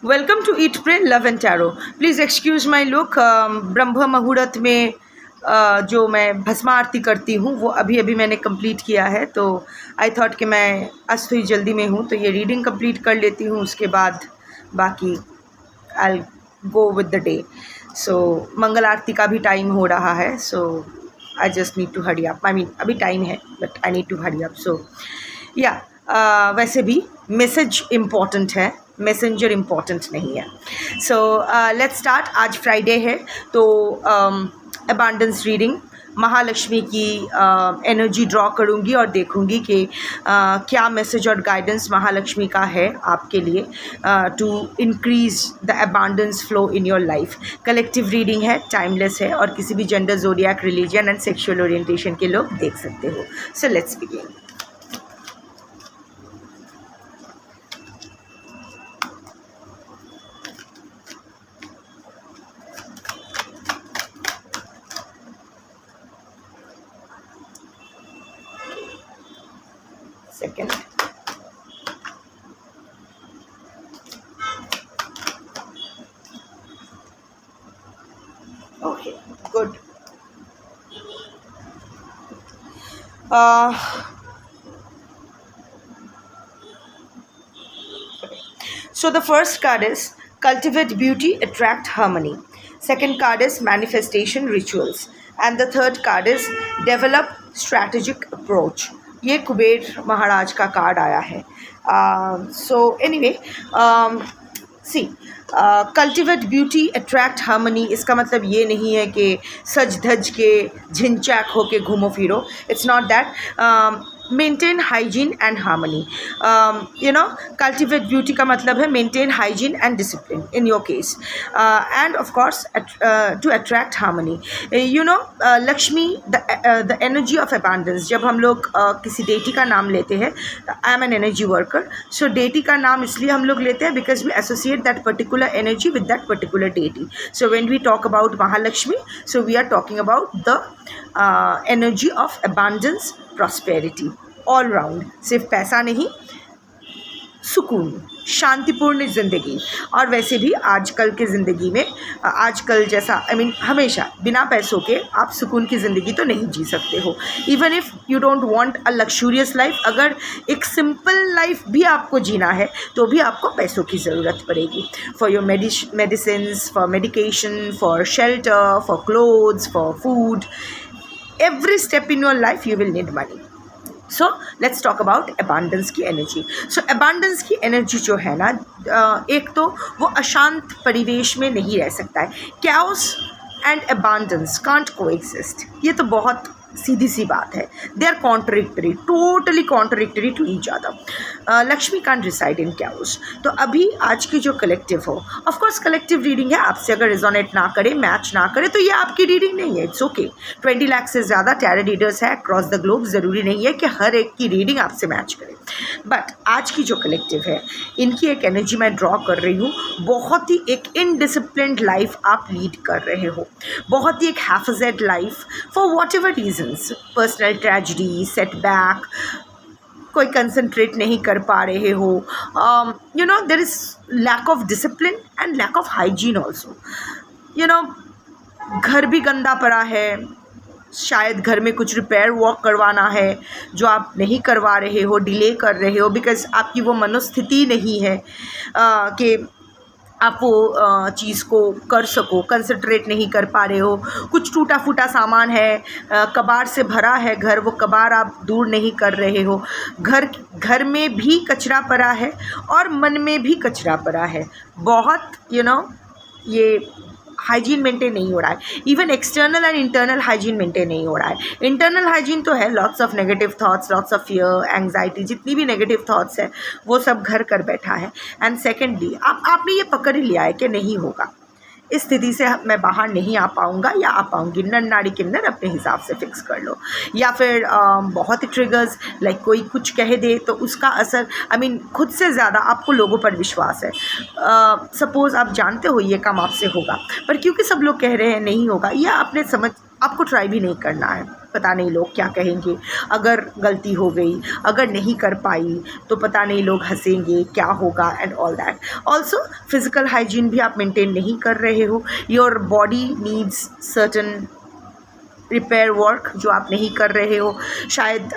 Welcome to eat pray love and tarot. Please excuse my look. ब्रह्म मुहूर्त में जो मैं भस्मा आरती करती हूँ वो अभी अभी मैंने कंप्लीट किया है, तो आई थॉट कि मैं आज थोड़ी जल्दी में हूँ तो ये रीडिंग कंप्लीट कर लेती हूँ, उसके बाद बाकी I go with the day. So मंगल आरती का भी टाइम हो रहा है, so I just need to hurry up. I mean अभी टाइम है but I need to hurry up. So yeah वैसे भी मैसेज इम्पॉर्टेंट है, मैसेंजर इम्पॉर्टेंट नहीं है। So let's start. आज फ्राइडे है तो अबांडेंस रीडिंग महालक्ष्मी की एनर्जी ड्रॉ करूंगी और देखूंगी कि क्या मैसेज और गाइडेंस महालक्ष्मी का है आपके लिए to increase the abundance flow in your life. Collective reading है, टाइमलेस है और किसी भी gender, zodiac, religion and sexual orientation के लोग देख सकते हो। So let's begin. Second. Okay, good. So the first card is cultivate beauty, attract harmony. Second card is manifestation rituals. And the third card is develop strategic approach. ये कुबेर महाराज का card आया है। So anyway, सी cultivate beauty, attract harmony, इसका मतलब ये नहीं है कि सज धज के झिनचैक होके घूमो फिरो। It's not that. Maintain hygiene and harmony. You know, cultivate beauty का मतलब है maintain hygiene and discipline in your case, and of course to attract harmony. You know, Lakshmi the energy of abundance. जब हम लोग किसी डेटी का नाम लेते हैं, I am an energy worker, so deity का नाम इसलिए हम लोग लेते हैं because we associate that particular energy with that particular deity. So when we talk about Mahalakshmi, so we are talking about the energy of abundance, prosperity all round. सिर्फ पैसा नहीं, सुकून, शांतिपूर्ण ज़िंदगी। और वैसे भी आजकल की ज़िंदगी में, आजकल जैसा हमेशा बिना पैसों के आप सुकून की ज़िंदगी तो नहीं जी सकते हो। Even if you don't want a luxurious life, अगर एक सिंपल लाइफ भी आपको जीना है तो भी आपको पैसों की ज़रूरत पड़ेगी। For your medicines, for medication, for shelter, for clothes, for food, every step in your life you will need money. So let's talk about abundance की एनर्जी। सो अबांडेंस की एनर्जी जो है ना, एक तो वो अशांत परिवेश में नहीं रह सकता है। Chaos and abundance can't coexist. ये तो बहुत सीधी सी बात है। They are contradictory, totally contradictory to each other. Lakshmi can't reside in chaos. तो अभी आज की जो कलेक्टिव हो, ऑफकोर्स कलेक्टिव रीडिंग है, आपसे अगर रिजोनेट ना करे, मैच ना करे तो ये आपकी रीडिंग नहीं है, इट्स ओके। 20 लाख से ज़्यादा टैरो रीडर्स है अक्रॉस द ग्लोब, ज़रूरी नहीं है कि हर एक की रीडिंग आपसे मैच करे। बट आज की जो कलेक्टिव है, इनकी एक एनर्जी मैं ड्रॉ कर रही हूँ। बहुत ही एक इनडिसिप्लिन्ड लाइफ आप लीड कर रहे हो, बहुत ही एक haphazard life for whatever reason, personal tragedy, setback, कोई कंसंट्रेट नहीं कर पा रहे हो। You know, there is lack of discipline and lack of hygiene also. You know, घर भी गंदा पड़ा है, शायद घर में कुछ रिपेयर वर्क करवाना है जो आप नहीं करवा रहे हो, डिले कर रहे हो बिकॉज आपकी वो मनोस्थिति नहीं है कि आप वो चीज़ को कर सको, कंसंट्रेट नहीं कर पा रहे हो। कुछ टूटा फूटा सामान है, कबाड़ से भरा है घर, वो कबाड़ आप दूर नहीं कर रहे हो। घर में भी कचरा पड़ा है और मन में भी कचरा पड़ा है। बहुत यू नो, ये हाइजीन मेंटेन नहीं हो रहा है। Even external and internal hygiene maintain नहीं हो रहा है। इंटरनल हाइजीन तो है, lots of negative thoughts, lots of fear, anxiety, जितनी भी नेगेटिव थॉट्स है वो सब घर कर बैठा है। एंड सेकेंडली, आपने ये पकड़ ही लिया है कि नहीं होगा, इस स्थिति से मैं बाहर नहीं आ पाऊँगा या आ पाऊँगी। नर नाड़ी किन्नर अपने हिसाब से फिक्स कर लो। या फिर बहुत ट्रिगर्स, लाइक कोई कुछ कह दे तो उसका असर, खुद से ज़्यादा आपको लोगों पर विश्वास है। सपोज़ आप जानते हो ये काम आपसे होगा, पर क्योंकि सब लोग कह रहे हैं नहीं होगा, या आपको ट्राई भी नहीं करना है। पता नहीं लोग क्या कहेंगे, अगर गलती हो गई, अगर नहीं कर पाई तो पता नहीं लोग हंसेंगे, क्या होगा and all that. Also physical hygiene भी आप मेंटेन नहीं कर रहे हो, your body needs certain repair work जो आप नहीं कर रहे हो। शायद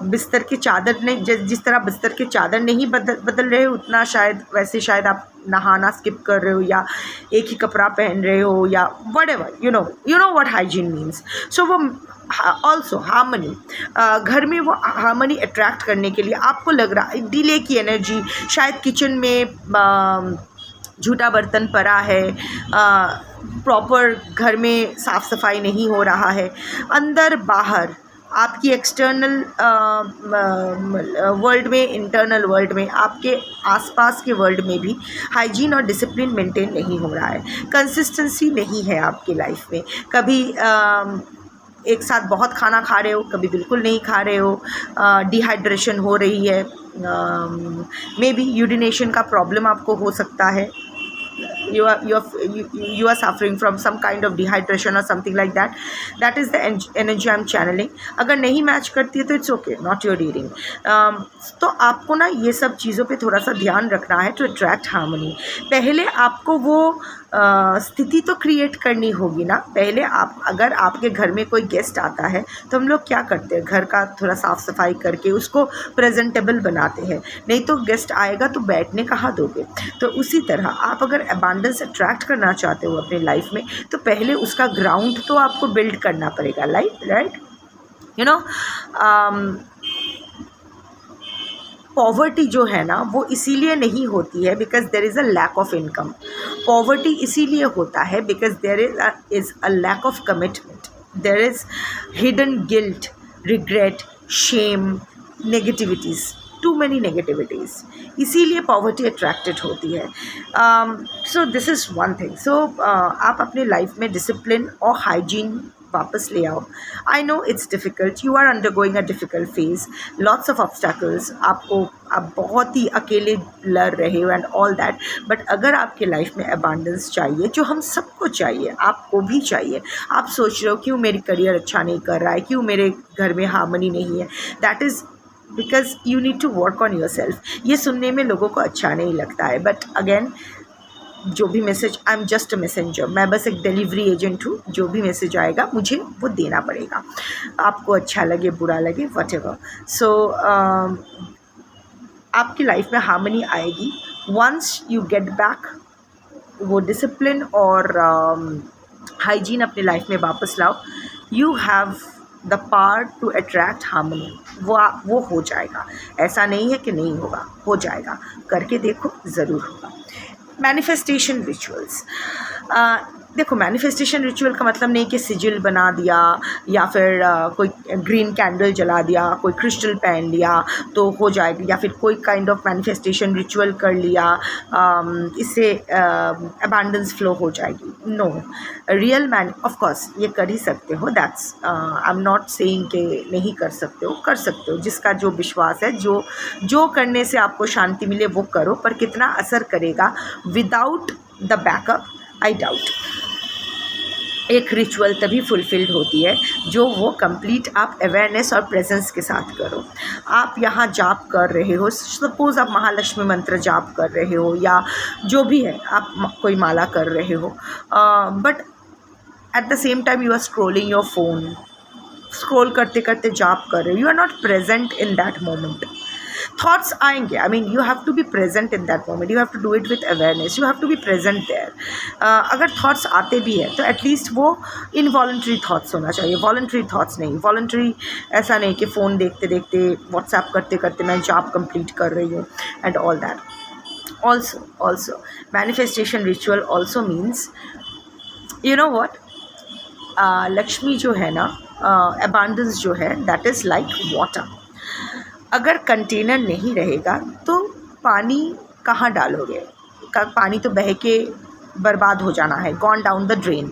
बिस्तर के चादर ने जिस तरह बिस्तर के चादर नहीं बदल रहे हो, उतना शायद वैसे शायद आप नहाना स्किप कर रहे हो, या एक ही कपड़ा पहन रहे हो, या whatever, you know what hygiene means. So वो ऑल्सो हार्मनी, घर में वो हार्मनी अट्रैक्ट करने के लिए आपको लग रहा है डिले की एनर्जी, शायद किचन में झूठा बर्तन पड़ा है, प्रॉपर घर में साफ़ सफाई नहीं हो रहा है, अंदर बाहर आपकी एक्सटर्नल वर्ल्ड में, इंटरनल वर्ल्ड में, आपके आसपास के वर्ल्ड में भी हाइजीन और डिसिप्लिन मेंटेन नहीं हो रहा है, कंसिस्टेंसी नहीं है आपकी लाइफ में। कभी एक साथ बहुत खाना खा रहे हो, कभी बिल्कुल नहीं खा रहे हो, डिहाइड्रेशन हो रही है, मे बी यूरिनेशन का प्रॉब्लम आपको हो सकता है, you are suffering from some kind of dehydration or something like that. That is the energy I'm channeling. अगर नहीं मैच करती है तो it's okay, not your reading. तो आपको ना ये सब चीज़ों पे थोड़ा सा ध्यान रखना है टू अट्रैक्ट हार्मनी। पहले आपको वो स्थिति तो क्रिएट करनी होगी ना। पहले आप, अगर आपके घर में कोई गेस्ट आता है तो हम लोग क्या करते हैं, घर का थोड़ा साफ़ सफाई करके उसको प्रेजेंटेबल बनाते हैं, नहीं तो गेस्ट आएगा तो बैठने कहाँ दोगे। तो उसी तरह आप अगर अबांडेंस अट्रैक्ट करना चाहते हो अपनी लाइफ में, तो पहले उसका ग्राउंड तो आपको बिल्ड करना पड़ेगा, राइट, यू नो। पॉवर्टी जो है ना वो इसीलिए नहीं होती है because there is a lack of income. Poverty इसीलिए होता है because there is a lack of commitment, there is hidden guilt, regret, shame, negativities, too many negativities, इसीलिए पॉवर्टी अट्रैक्टेड होती है। So this is one thing. So आप अपने life में discipline और हाइजीन वापस ले आओ। I know it's difficult, you are undergoing a difficult phase, lots of obstacles, आप बहुत ही अकेले लड़ रहे हो एंड ऑल दैट, बट अगर आपके लाइफ में अबांडेंस चाहिए, जो हम सबको चाहिए, आपको भी चाहिए, आप सोच रहे हो क्यों मेरी करियर अच्छा नहीं कर रहा है, क्यों मेरे घर में हार्मनी नहीं है, that is because you need to work on yourself. ये सुनने में लोगों को अच्छा नहीं लगता है, बट अगेन जो भी message, I am just a messenger, मैं बस एक डिलीवरी एजेंट हूँ, जो भी मैसेज आएगा मुझे वो देना पड़ेगा, आपको अच्छा लगे बुरा लगे वट एवर। सो आपकी लाइफ में हार्मनी आएगी वंस यू गेट बैक वो डिसिप्लिन और हाइजीन अपनी लाइफ में वापस लाओ। You have the power to attract harmony, वो हो जाएगा, ऐसा नहीं है कि नहीं होगा, हो जाएगा, करके देखो, ज़रूर होगा। मैनिफेस्टेशन रिचुअल्स, देखो मैनिफेस्टेशन रिचुअल का मतलब नहीं कि सिजिल बना दिया या फिर कोई ग्रीन कैंडल जला दिया, कोई क्रिस्टल पहन लिया तो हो जाएगा, या फिर कोई काइंड ऑफ मैनिफेस्टेशन रिचुअल कर लिया इससे अबंडेंस फ्लो हो जाएगी। No, real man of course ये कर ही सकते हो, that's I am not saying कि नहीं कर सकते हो, कर सकते हो, जिसका जो विश्वास है, जो करने से आपको शांति मिले वो करो, पर कितना असर करेगा without the backup, I doubt. एक रिचुअल तभी फुलफिल्ड होती है जो वो कंप्लीट आप अवेयरनेस और प्रेजेंस के साथ करो। आप यहाँ जाप कर रहे हो, सपोज़ आप महालक्ष्मी मंत्र जाप कर रहे हो या जो भी है, आप कोई माला कर रहे हो, but at the same time you are scrolling your phone, scroll करते करते जाप कर रहे हो, you are not present in that moment. Thoughts आएंगे, I mean you have to be present in that moment, you have to do it with awareness, you have to be present there. अगर thoughts आते भी हैं तो at least वो involuntary thoughts होना चाहिए, voluntary thoughts नहीं। वॉलंट्री ऐसा नहीं कि फ़ोन देखते देखते, व्हाट्सएप करते करते मैं जॉब कंप्लीट कर रही हूँ and all that. Also manifestation ritual also means, you know what, Lakshmi जो है ना, अबांडेंस जो है, दैट इज़ लाइक वाटर। अगर कंटेनर नहीं रहेगा तो पानी कहाँ डालोगे, पानी तो बह के बर्बाद हो जाना है, गॉन डाउन द ड्रेन।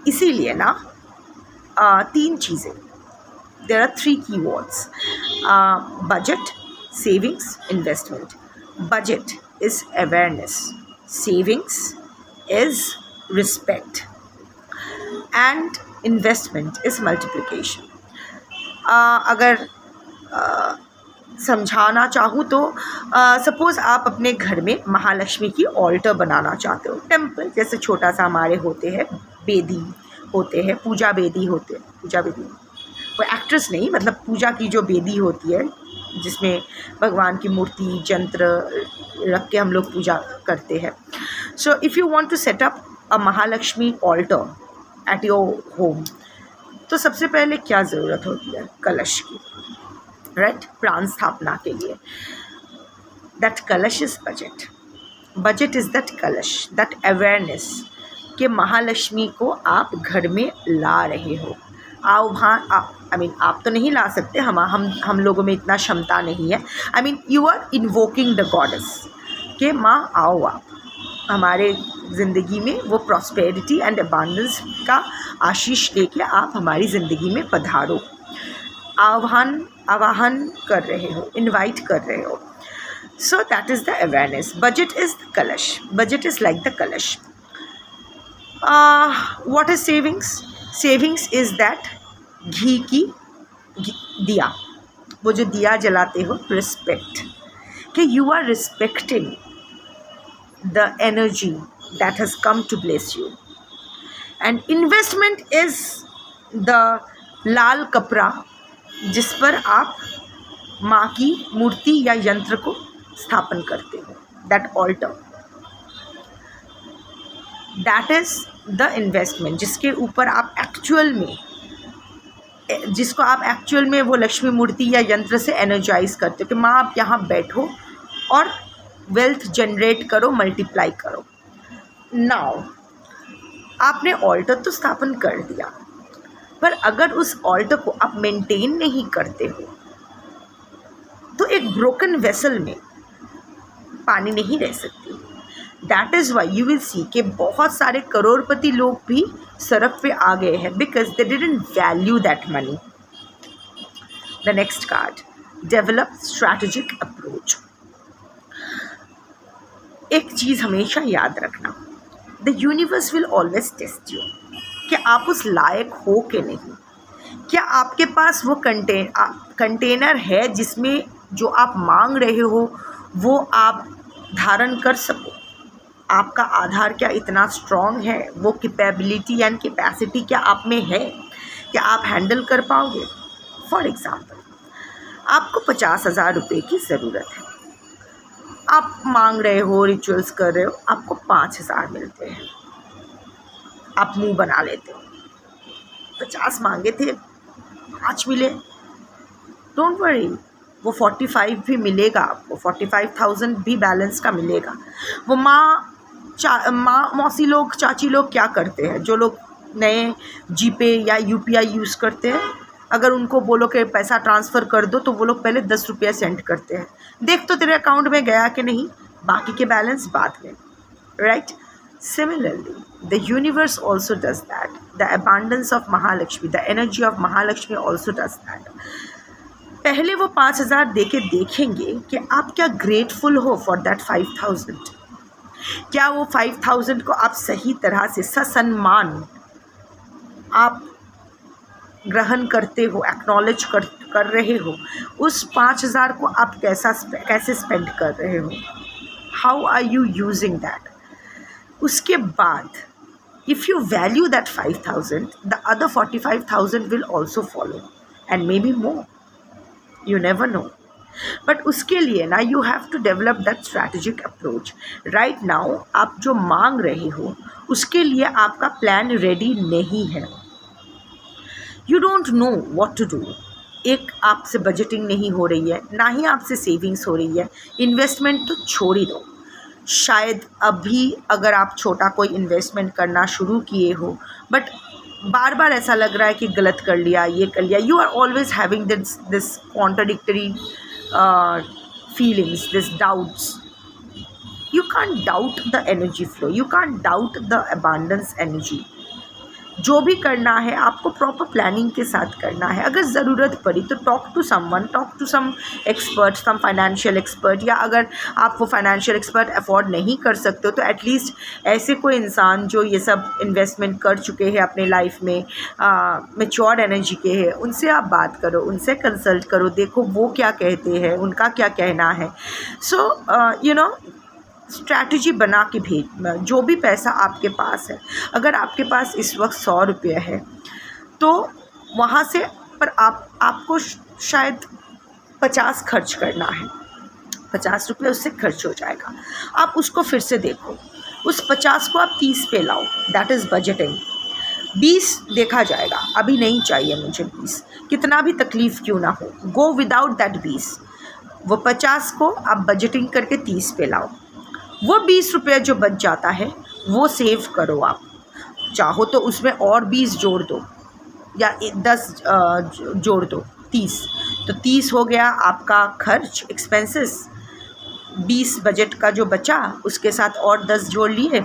इसीलिए ना तीन चीज़ें, there are 3 keywords, budget, savings, investment. Budget is awareness, savings is respect, and investment is multiplication. अगर समझाना चाहूँ तो सपोज़ आप अपने घर में महालक्ष्मी की ऑल्टर बनाना चाहते हो, टेम्पल जैसे छोटा सा हमारे होते हैं, बेदी होते हैं, पूजा बेदी होते हैं, पूजा बेदी वो एक्ट्रेस नहीं, मतलब पूजा की जो बेदी होती है जिसमें भगवान की मूर्ति यंत्र रख के हम लोग पूजा करते हैं। So if you want to set up a Mahalakshmi altar at your home, तो सबसे पहले क्या ज़रूरत होती है? कलश की, राइट, प्राण स्थापना के लिए। दैट कलश is budget, budget is that कलश, दैट अवेयरनेस कि महालक्ष्मी को आप घर में ला रहे हो। आह्वान, आई मीन आप तो नहीं ला सकते, हम लोगों में इतना क्षमता नहीं है। I mean you are invoking the goddess कि माँ आओ, आप हमारे ज़िंदगी में वो प्रॉस्पेरिटी एंड अबांडेंस का आशीष लेके आप हमारी ज़िंदगी में पधारो। आवाहन कर रहे हो, इनवाइट कर रहे हो। So that is the awareness. Budget is the kalash, budget is like the kalash. What is savings? Savings is that ghee की दिया, वो जो दिया जलाते हो, रिस्पेक्ट, कि you are respecting the energy that has come to bless you. And investment is the लाल कपड़ा जिस पर आप माँ की मूर्ति या यंत्र को स्थापन करते हो, that altar, that is the investment जिसके ऊपर आप एक्चुअल में, जिसको आप एक्चुअल में वो लक्ष्मी मूर्ति या यंत्र से एनर्जाइज करते हो कि माँ आप यहाँ बैठो और वेल्थ जनरेट करो, मल्टीप्लाई करो। नाउ आपने ऑल्टर तो स्थापन कर दिया, पर अगर उस ऑल्टर को आप मेंटेन नहीं करते हो तो एक ब्रोकन वेसल में पानी नहीं रह सकती। That is why you will see कि बहुत सारे करोड़पति लोग भी सड़क पे आ गए हैं, because they didn't value that money. The next card, develop strategic approach. एक चीज़ हमेशा याद रखना, the universe will always test you कि आप उस लायक हो कि नहीं। क्या आपके पास वो कंटेनर है जिसमें जो आप मांग रहे हो वो आप धारण कर सको? आपका आधार क्या इतना स्ट्रॉन्ग है? वो कैपेबिलिटी एंड कैपेसिटी क्या आप में है? क्या आप हैंडल कर पाओगे? फॉर एग्ज़ाम्पल, आपको 50,000 रुपये की ज़रूरत है, आप मांग रहे हो, रिचुअल्स कर रहे हो, आपको 5,000 मिलते हैं, आप मुंह बना लेते हो। 50 मांगे थे, 5 मिले, डोंट वरी, वो 45 भी मिलेगा आपको, 45,000 भी बैलेंस का मिलेगा। वो मौसी लोग, चाची लोग क्या करते हैं, जो लोग नए जीपे या यूपीआई यूज़ करते हैं, अगर उनको बोलो कि पैसा ट्रांसफ़र कर दो तो वो लोग पहले 10 रुपया सेंड करते हैं, देख तो तेरे अकाउंट में गया कि नहीं, बाकी के बैलेंस बाद में, right? Similarly, the universe also does that. The abundance of Mahalakshmi, the energy of Mahalakshmi also does that. पहले वो 5,000 दे के देखेंगे कि आप क्या ग्रेटफुल हो फॉर दैट 5,000। क्या वो 5,000 को आप सही तरह से ससम्मान आप ग्रहण करते हो, एक्नॉलेज कर रहे हो? उस 5,000 को आप कैसे स्पेंड कर रहे हो? How are you using that? उसके बाद if you value that 5,000, the other 45,000 will also follow and may be more, you never know. But उसके लिए ना you have to develop that strategic approach. Right now आप जो मांग रहे हो उसके लिए आपका प्लान रेडी नहीं है, you don't know what to do. एक आपसे बजटिंग नहीं हो रही है, ना ही आपसे सेविंग्स हो रही है, इन्वेस्टमेंट तो छोड़ ही दो। शायद अभी अगर आप छोटा कोई इन्वेस्टमेंट करना शुरू किए हो, बट बार बार ऐसा लग रहा है कि गलत कर लिया, ये कर लिया, you are always having this contradictory feelings, this doubts. You can't doubt the energy flow, you can't doubt the abundance energy, जो भी करना है आपको प्रॉपर प्लानिंग के साथ करना है। अगर ज़रूरत पड़ी तो talk to someone, talk to some expert, some financial expert, या अगर आप वो फाइनेंशियल एक्सपर्ट अफोर्ड नहीं कर सकते हो तो एटलीस्ट ऐसे कोई इंसान जो ये सब इन्वेस्टमेंट कर चुके हैं अपने लाइफ में, मैच्योर एनर्जी के हैं, उनसे आप बात करो, उनसे कंसल्ट करो, देखो वो क्या कहते हैं, उनका क्या कहना है। सो स्ट्रैटेजी बना के भेज। जो भी पैसा आपके पास है, अगर आपके पास इस वक्त 100 रुपये है तो वहाँ से पर आपको शायद 50 खर्च करना है, 50 रुपये उससे खर्च हो जाएगा। आप उसको फिर से देखो, उस 50 को आप 30 पे लाओ, दैट इज़ बजटिंग। 20 देखा जाएगा, अभी नहीं चाहिए मुझे 20, कितना भी तकलीफ़ क्यों ना हो, गो विदाउट दैट 20। वो 50 को आप बजटिंग करके 30 पे लाओ। वो 20 रुपये जो बच जाता है वो सेव करो। आप चाहो तो उसमें और 20 जोड़ दो या 10 जोड़ दो, 30। तो 30 हो गया आपका खर्च, एक्सपेंसेस। 20 बजट का जो बचा उसके साथ और 10 जोड़ लिए,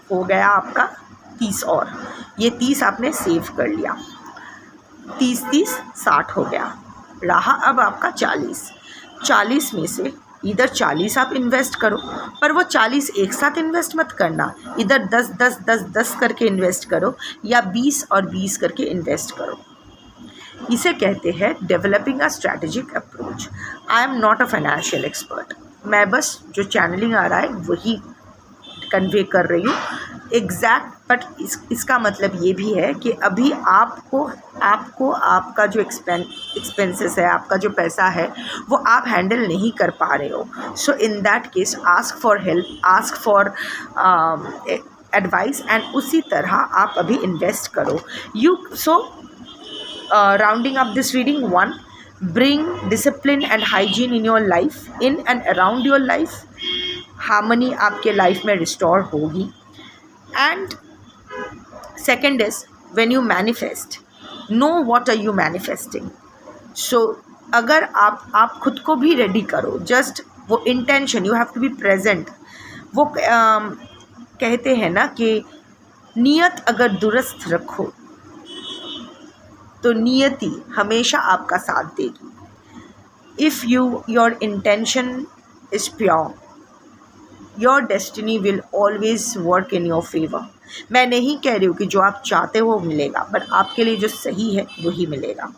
हो गया आपका 30। और ये 30 आपने सेव कर लिया, 30 60 हो गया, रहा अब आपका 40 में से इधर 40 आप इन्वेस्ट करो, पर वो 40 एक साथ इन्वेस्ट मत करना, इधर 10 करके इन्वेस्ट करो, या 20 और 20 करके इन्वेस्ट करो। इसे कहते हैं developing a strategic approach. I am not a financial expert, मैं बस जो चैनलिंग आ रहा है वही कन्वे कर रही हूँ एग्जैक्ट। बट इसका मतलब ये भी है कि अभी आपको आपका जो एक्सपेंसेस है, आपका जो पैसा है वो आप हैंडल नहीं कर पा रहे हो। So in that case ask for help, ask for advice, and उसी तरह आप अभी इन्वेस्ट करो। Rounding up this reading, 1, bring discipline and hygiene in your life, in and around your life. Harmony आपके लाइफ में रिस्टोर होगी। And second is when you manifest, know what are you manifesting. So अगर आप खुद को भी ready करो, just वो intention, you have to be present. वो कहते हैं ना कि नियत अगर दुरुस्त रखो तो नियति हमेशा आपका साथ देगी। If your intention is pure, your destiny will always work in your favour. मैं नहीं कह रही हूँ कि जो आप चाहते हो मिलेगा, बट आपके लिए जो सही है वही मिलेगा।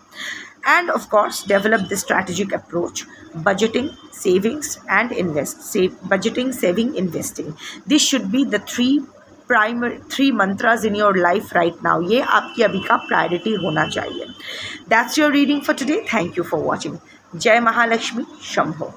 And of course develop the strategic approach, budgeting, savings and budgeting, saving, investing. This should be the 3 mantras in your life right now. ये आपकी अभी का प्रायोरिटी होना चाहिए। That's your reading for today. Thank you for watching. जय महालक्ष्मी, शंभो।